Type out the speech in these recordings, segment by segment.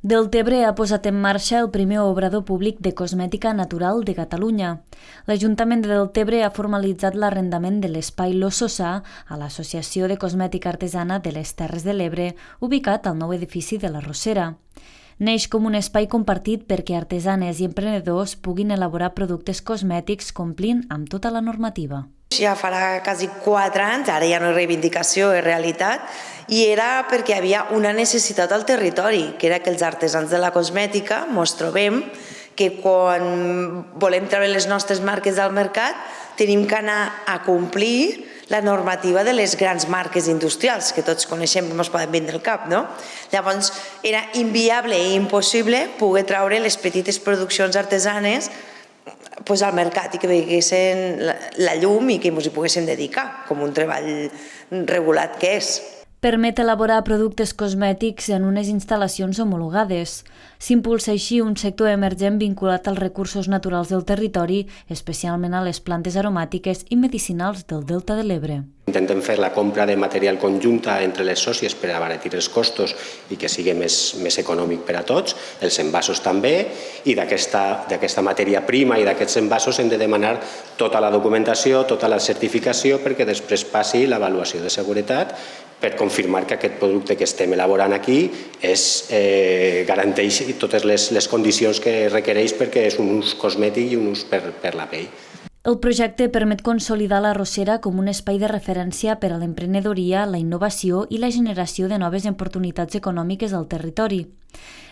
Deltebre ha posat en marxa el primer obrador públic de cosmètica natural de Catalunya. L'Ajuntament de Deltebre ha formalitzat l'arrendament de l'espai L'Os Sossà a l'Associació de Cosmètica Artesana de les Terres de l'Ebre, ubicat al nou edifici de la Rossera. Neix com un espai compartit perquè artesanes i emprenedors puguin elaborar productes cosmètics complint amb tota la normativa. Ja farà quasi 4 anys, ara ja no és reivindicació, és realitat, i era perquè hi havia una necessitat al territori, que era que els artesans de la cosmètica ens trobem que quan volem treure les nostres marques al mercat tenim que anar a complir la normativa de les grans marques industrials, que tots coneixem que ens poden vindre al cap, no? Llavors era inviable i impossible poder treure les petites produccions artesanes al mercat i que veiessin la llum i que ens hi poguéssim dedicar, com un treball regulat que és. Permet elaborar productes cosmètics en unes instal·lacions homologades. S'impulsa així un sector emergent vinculat als recursos naturals del territori, especialment a les plantes aromàtiques i medicinals del Delta de l'Ebre. Intentem fer la compra de material conjunta entre les sòcies per abaratir els costos i que sigui més econòmic per a tots, els envasos també, i d'aquesta matèria prima i d'aquests envasos hem de demanar tota la documentació, tota la certificació perquè després passi l'avaluació de seguretat per confirmar que aquest producte que estem elaborant aquí garanteix totes les condicions que requereix perquè és un ús cosmètic i un ús per la pell. El projecte permet consolidar la Rossera com un espai de referència per a l'emprenedoria, la innovació i la generació de noves oportunitats econòmiques al territori.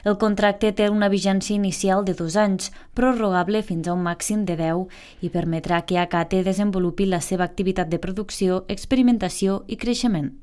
El contracte té una vigència inicial de 2 anys, prorrogable fins a un màxim de 10, i permetrà que ACATE desenvolupi la seva activitat de producció, experimentació i creixement.